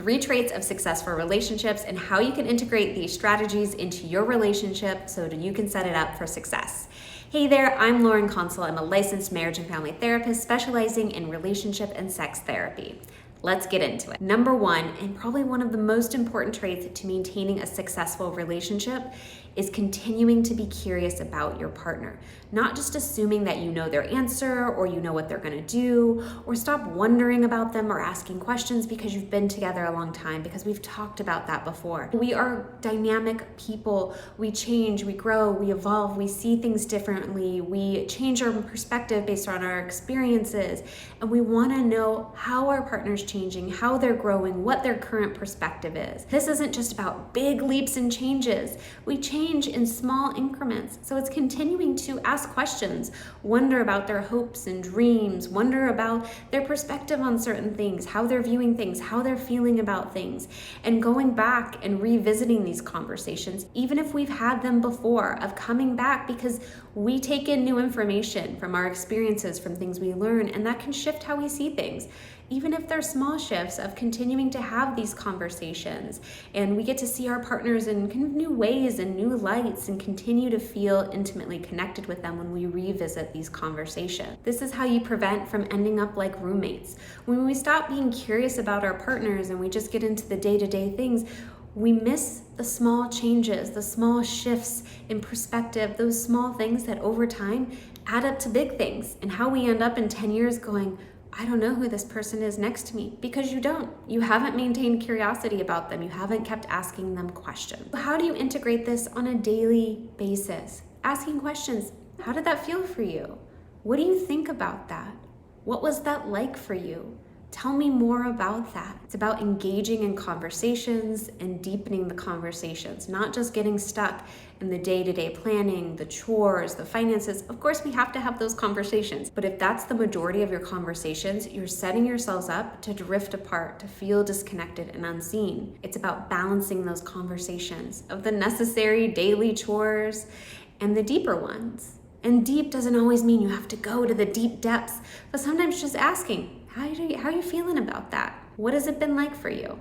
3 traits of successful relationships and how you can integrate these strategies into your relationship so that you can set it up for success. Hey there, I'm Lauren Consul. I'm a licensed marriage and family therapist specializing in relationship and sex therapy. Let's get into it. Number 1, and probably one of the most important traits to maintaining a successful relationship, is continuing to be curious about your partner. Not just assuming that you know their answer or you know what they're gonna do, or stop wondering about them or asking questions because you've been together a long time, because we've talked about that before. We are dynamic people. We change, we grow, we evolve, we see things differently, we change our perspective based on our experiences, and we wanna know how our partner's changing, how they're growing, what their current perspective is. This isn't just about big leaps and changes. We change in small increments. So it's continuing to ask questions, wonder about their hopes and dreams, wonder about their perspective on certain things, how they're viewing things, how they're feeling about things, and going back and revisiting these conversations, even if we've had them before, of coming back because we take in new information from our experiences, from things we learn, and that can shift how we see things. Even if they're small shifts, of continuing to have these conversations, and we get to see our partners in kind of new ways and new lights and continue to feel intimately connected with them when we revisit these conversations. This is how you prevent from ending up like roommates. When we stop being curious about our partners and we just get into the day-to-day things, we miss the small changes, the small shifts in perspective, those small things that over time add up to big things, and how we end up in 10 years going, I don't know who this person is next to me, because you don't. You haven't maintained curiosity about them. You haven't kept asking them questions. How do you integrate this on a daily basis? Asking questions. How did that feel for you? What do you think about that? What was that like for you? Tell me more about that. It's about engaging in conversations and deepening the conversations, not just getting stuck in the day-to-day planning, the chores, the finances. Of course, we have to have those conversations, but if that's the majority of your conversations, you're setting yourselves up to drift apart, to feel disconnected and unseen. It's about balancing those conversations of the necessary daily chores and the deeper ones. And deep doesn't always mean you have to go to the deep depths, but sometimes just asking, how are you feeling about that? What has it been like for you?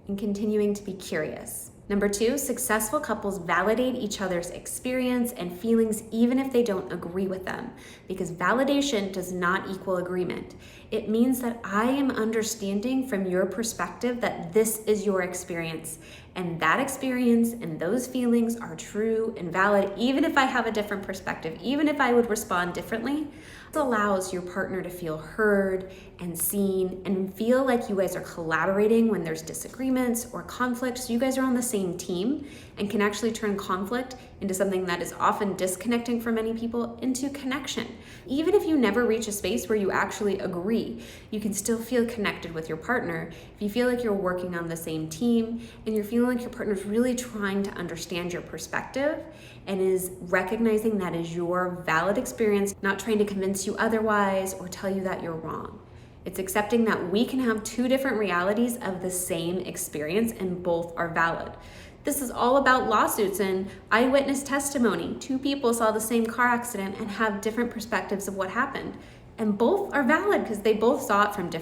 And continuing to be curious. Number 2, successful couples validate each other's experience and feelings even if they don't agree with them, because validation does not equal agreement. It means that I am understanding from your perspective that this is your experience, and that experience and those feelings are true and valid, even if I have a different perspective, even if I would respond differently. This allows your partner to feel heard and seen and feel like you guys are collaborating when there's disagreements or conflict, so you guys are on the same team and can actually turn conflict into something that is often disconnecting for many people into connection. Even if you never reach a space where you actually agree, you can still feel connected with your partner if you feel like you're working on the same team and you're feeling like your partner's really trying to understand your perspective and is recognizing that is your valid experience, not trying to convince you otherwise or tell you that you're wrong. It's accepting that we can have 2 different realities of the same experience and both are valid. This is all about lawsuits and eyewitness testimony. 2 people saw the same car accident and have different perspectives of what happened. And both are valid because they both saw it and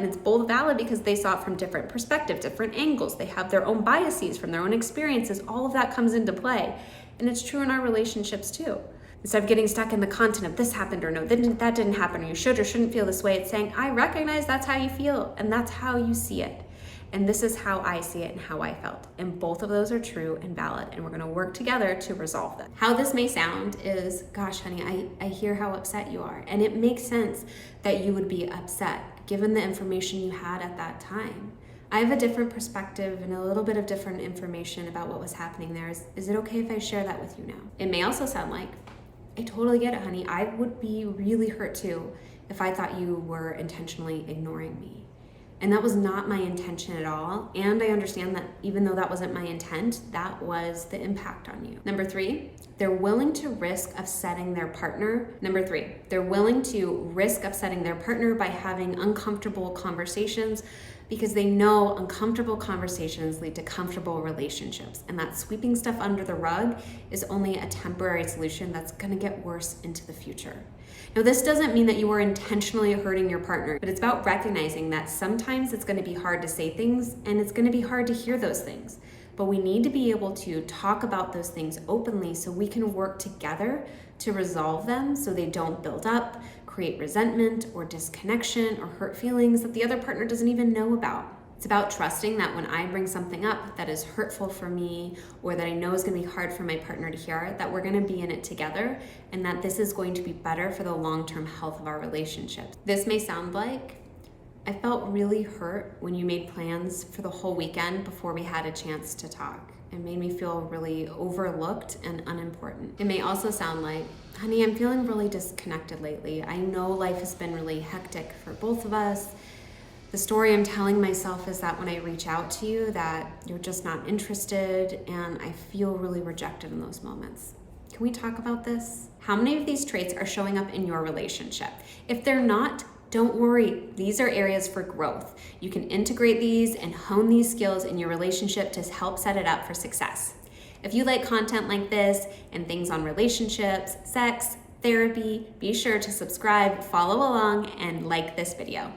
it's both valid because they saw it from different perspectives, different angles. They have their own biases from their own experiences. All of that comes into play. And it's true in our relationships too. Instead of getting stuck in the content of this happened or no, that didn't happen, or you should or shouldn't feel this way, it's saying, I recognize that's how you feel and that's how you see it. And this is how I see it and how I felt. And both of those are true and valid. And we're gonna work together to resolve them. How this may sound is, gosh, honey, I hear how upset you are. And it makes sense that you would be upset given the information you had at that time. I have a different perspective and a little bit of different information about what was happening there. Is it okay if I share that with you now? It may also sound like, I totally get it, honey. I would be really hurt too if I thought you were intentionally ignoring me. And that was not my intention at all. And I understand that even though that wasn't my intent, that was the impact on you. Number 3, they're willing to risk upsetting their partner. They're willing to risk upsetting their partner by having uncomfortable conversations because they know uncomfortable conversations lead to comfortable relationships. And that sweeping stuff under the rug is only a temporary solution that's gonna get worse into the future. Now, this doesn't mean that you are intentionally hurting your partner, but it's about recognizing that sometimes it's going to be hard to say things and it's going to be hard to hear those things. But we need to be able to talk about those things openly so we can work together to resolve them so they don't build up, create resentment or disconnection or hurt feelings that the other partner doesn't even know about. It's about trusting that when I bring something up that is hurtful for me or that I know is going to be hard for my partner to hear, that we're going to be in it together and that this is going to be better for the long-term health of our relationship. This may sound like, I felt really hurt when you made plans for the whole weekend before we had a chance to talk. It made me feel really overlooked and unimportant. It may also sound like, honey, I'm feeling really disconnected lately. I know life has been really hectic for both of us. The story I'm telling myself is that when I reach out to you, that you're just not interested, and I feel really rejected in those moments. Can we talk about this? How many of these traits are showing up in your relationship? If they're not, don't worry. These are areas for growth. You can integrate these and hone these skills in your relationship to help set it up for success. If you like content like this and things on relationships, sex, therapy, be sure to subscribe, follow along, and like this video.